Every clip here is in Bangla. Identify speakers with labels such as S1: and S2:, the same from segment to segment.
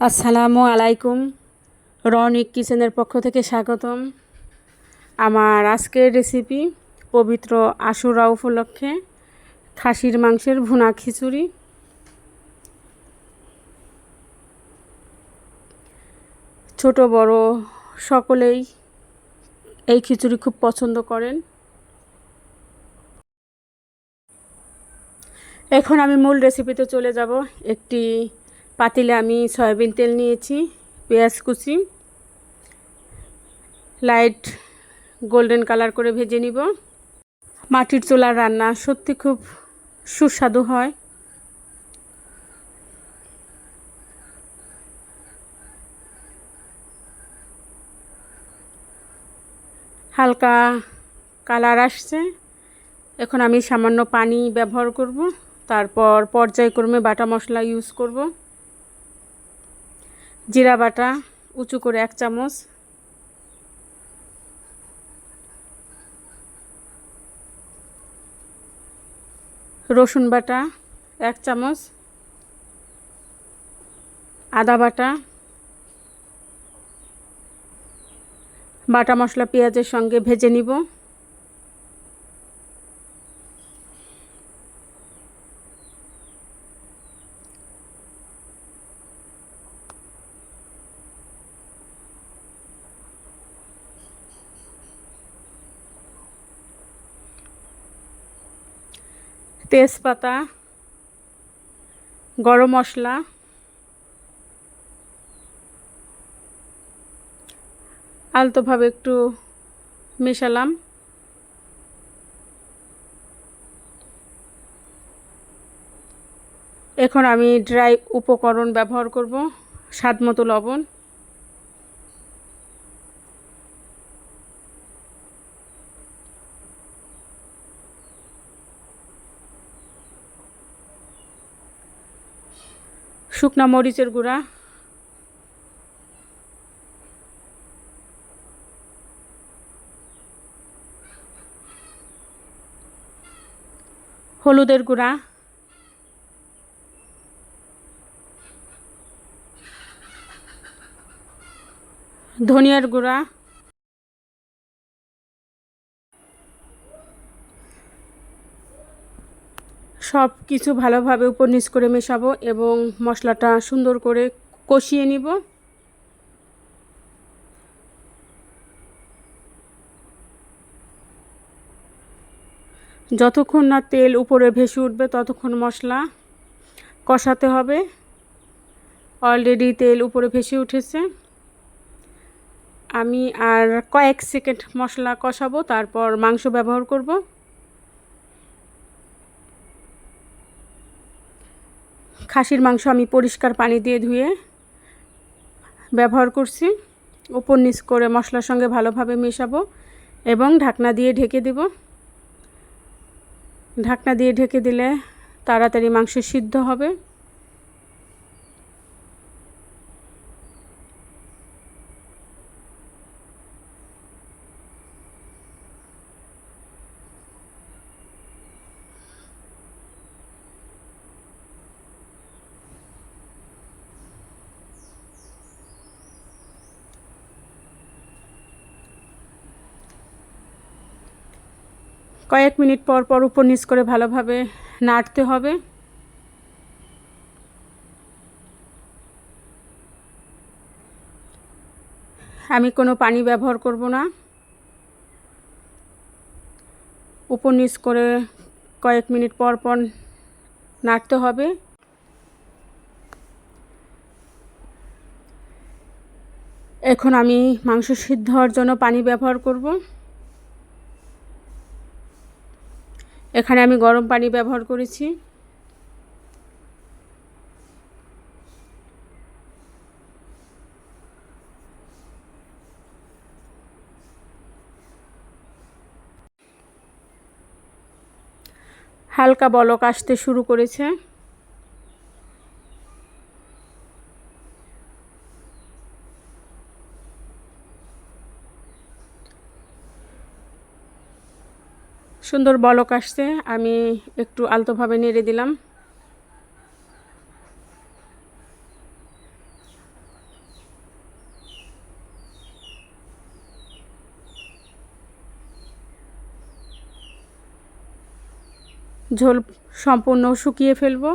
S1: আসসালামু আলাইকুম। রনিক কিচেনের পক্ষ থেকে স্বাগতম। আমার আজকের রেসিপি পবিত্র আশুরা উপলক্ষে খাসির মাংসের ভুনা খিচুড়ি। ছোট বড় সকলেই এই খিচুড়ি খুব পছন্দ করেন। এখন আমি মূল রেসিপিতে চলে যাব। একটি পাতিলে আমি সয়াবিন তেল নিয়েছি, পেঁয়াজ কুচি লাইট গোল্ডেন কালার করে ভেজে নিব। মাটির চুলার রান্না সত্যি খুব সুস্বাদু হয়। হালকা কালার আসছে, এখন আমি সামান্য পানি ব্যবহার করব। তারপর পর্যায়ক্রমে বাটা মশলা ইউজ করব। জিরা বাটা উঁচু করে 1 চামচ, রসুন বাটা 1 চামচ, আদা বাটা, বাটা মশলা পেঁয়াজের সঙ্গে ভেজে নিব। তেজপাতা, গরম মশলা, আলতোভাবে একটু মেশালাম। এখন আমি ড্রাই উপকরণ ব্যবহার করব। স্বাদমতো লবণ, শুকনা মরিচের গুঁড়া, হলুদের গুঁড়া, ধনিয়ার গুঁড়া, সব কিছু ভালোভাবে উপর নিচ করে মেশাবো এবং মশলাটা সুন্দর করে কষিয়ে নিব। যতক্ষণ না তেল উপরে ভেসে উঠবে ততক্ষণ মশলা কষাতে হবে। অলরেডি তেল উপরে ভেসে উঠেছে। আমি আর কয়েক সেকেন্ড মশলা কষাবো, তারপর মাংস ব্যবহার করব। খাসির মাংস আমি পরিষ্কার পানি দিয়ে ধুয়ে ব্যবহার করছি। উপর নিচ করে মশলার সঙ্গে ভালোভাবে মেশাবো এবং ঢাকনা দিয়ে ঢেকে দেব। ঢাকনা দিয়ে ঢেকে দিলে তাড়াতাড়ি মাংস সিদ্ধ হবে। কয়েক মিনিট পর পর উপর নিচ করে ভালোভাবে নাড়তে হবে। আমি কোনো পানি ব্যবহার করব না। উপর নিচ করে কয়েক মিনিট পর পর নাড়তে হবে। এখন আমি মাংস সিদ্ধ হওয়ার জন্য পানি ব্যবহার করব। এখানে আমি গরম পানি ব্যবহার করেছি। হালকা বলক আসতে শুরু করেছে। সুন্দর বলক আসছে, আমি একটু আলতোভাবে নেড়ে দিলাম। ঝোল সম্পূর্ণ শুকিয়ে ফেলবো।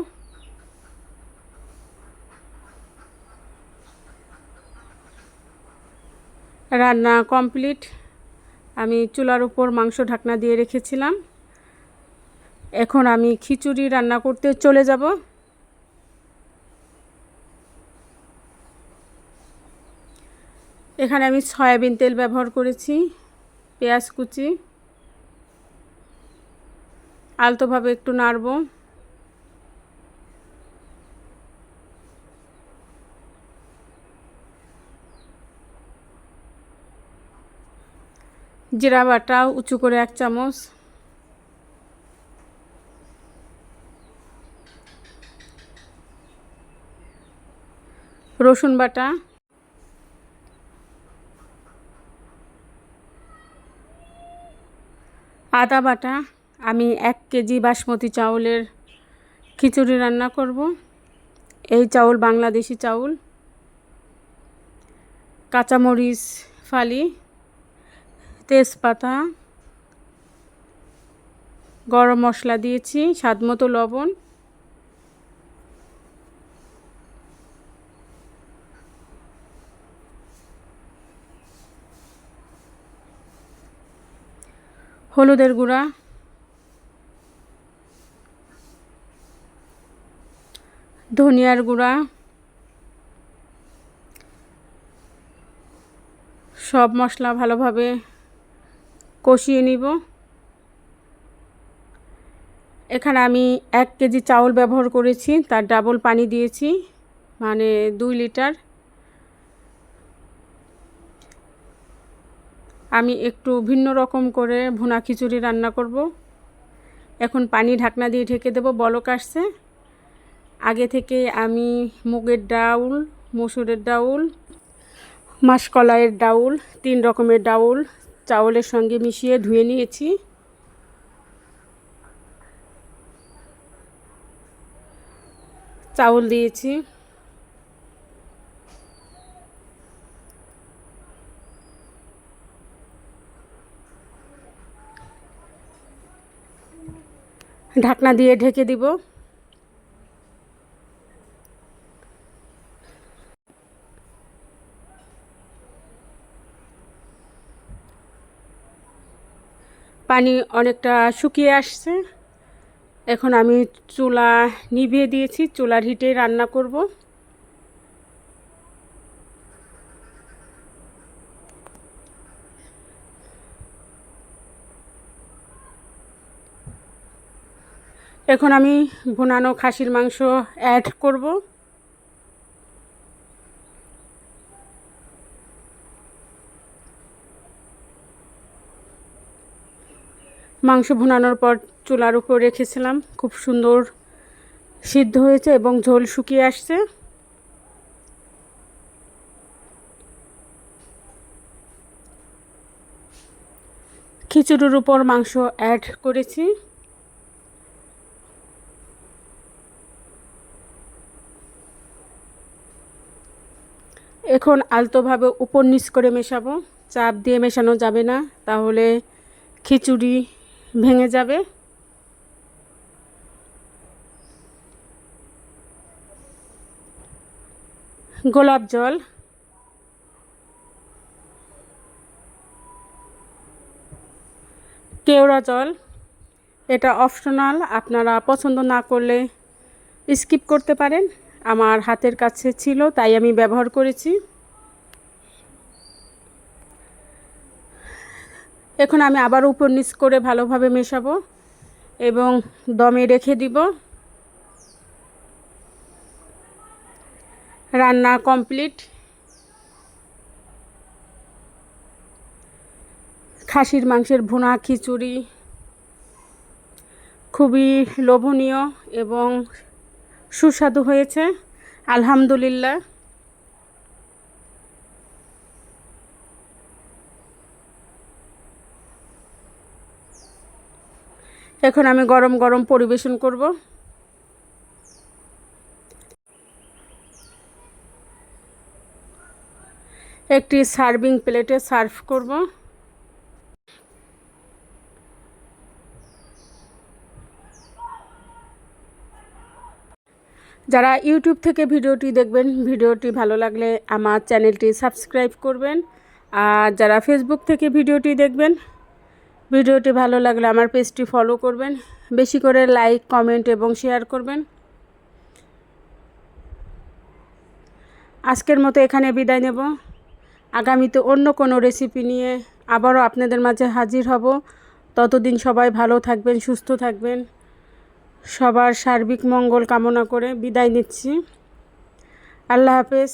S1: রান্না কমপ্লিট। আমি চুলার উপর মাংস ঢাকনা দিয়ে রেখেছিলাম। এখন আমি খিচুড়ি রান্না করতে চলে যাব। এখানে আমি সয়াবিন তেল ব্যবহার করেছি, পেঁয়াজ কুচি, আলতোভাবে একটু নাড়ব। জিরা বাটা উঁচু করে 1 চামচ, রসুন বাটা, আদা বাটা। আমি 1 কেজি বাসমতি চাউলের খিচুড়ি রান্না করব। এই চাউল বাংলাদেশি চাউল। কাঁচামরিচ ফালি, তেজপাতা, গরম মশলা দিয়েছি, স্বাদমতো লবণ। হলুদের গুঁড়া, ধনিয়ার গুঁড়া, সব মশলা ভালোভাবে কষিয়ে নিব। এখানে আমি 1 কেজি চাউল ব্যবহার করেছি, তার ডাবল পানি দিয়েছি, মানে 2 লিটার। আমি একটু ভিন্ন রকম করে ভুনা খিচুড়ি রান্না করব। এখন পানি ঢাকনা দিয়ে ঢেকে দেব, বলক আসছে। আগে থেকে আমি মুগের ডাউল, মসুরের ডাউল, মাসকলাইয়ের ডাউল, 3 রকমের ডাউল চাউলের সঙ্গে মিশিয়ে ধুয়ে নিয়েছি। চাউল দিয়েছি। ঢাকনা দিয়ে ঢেকে দিব। পানি অনেকটা শুকিয়ে আসছে। এখন আমি চুলা নিভিয়ে দিয়েছি, চুলার হিটে রান্না করব। এখন আমি ভুনানো খাসির মাংস অ্যাড করব। মাংস ভুনানোর পর চুলার উপর রেখেছিলাম, খুব সুন্দর সিদ্ধ হয়েছে এবং ঝোল শুকিয়ে আসছে। খিচুড়ির উপর মাংস অ্যাড করেছি। এখন আলতোভাবে উপর নিচ করে মেশাবো। চাপ দিয়ে মেশানো যাবে না, তাহলে খিচুড়ি ভেঙে যাবে। গোলাপ জল, কেওড়া জল, এটা অপশনাল, আপনারা পছন্দ না করলে স্কিপ করতে পারেন। আমার হাতের কাছে ছিল তাই আমি ব্যবহার করেছি। এখন আমি আবার উপর নিচ করে ভালোভাবে মেশাবো এবং দমে রেখে দিব। রান্না কমপ্লিট। খাসির মাংসের ভুনা খিচুড়ি খুবই লোভনীয় এবং সুস্বাদু হয়েছে, আলহামদুলিল্লাহ। এখন আমি গরম গরম পরিবেশন করব। একটি সার্ভিং প্লেটে সার্ভ করব। যারা ইউটিউব থেকে ভিডিওটি দেখবেন, ভিডিওটি ভালো লাগলে আমার চ্যানেলটি সাবস্ক্রাইব করবেন। আর যারা ফেসবুক থেকে ভিডিওটি দেখবেন, ভিডিওটি ভালো লাগলে আমার পেজটি ফলো করবেন। বেশি করে লাইক, কমেন্ট এবং শেয়ার করবেন। আজকের মতো এখানে বিদায় নেব। আগামীতে অন্য কোনো রেসিপি নিয়ে আবারও আপনাদের মাঝে হাজির হব। ততদিন সবাই ভালো থাকবেন, সুস্থ থাকবেন। সবার সার্বিক মঙ্গল কামনা করে বিদায় নিচ্ছি। আল্লাহ হাফেজ।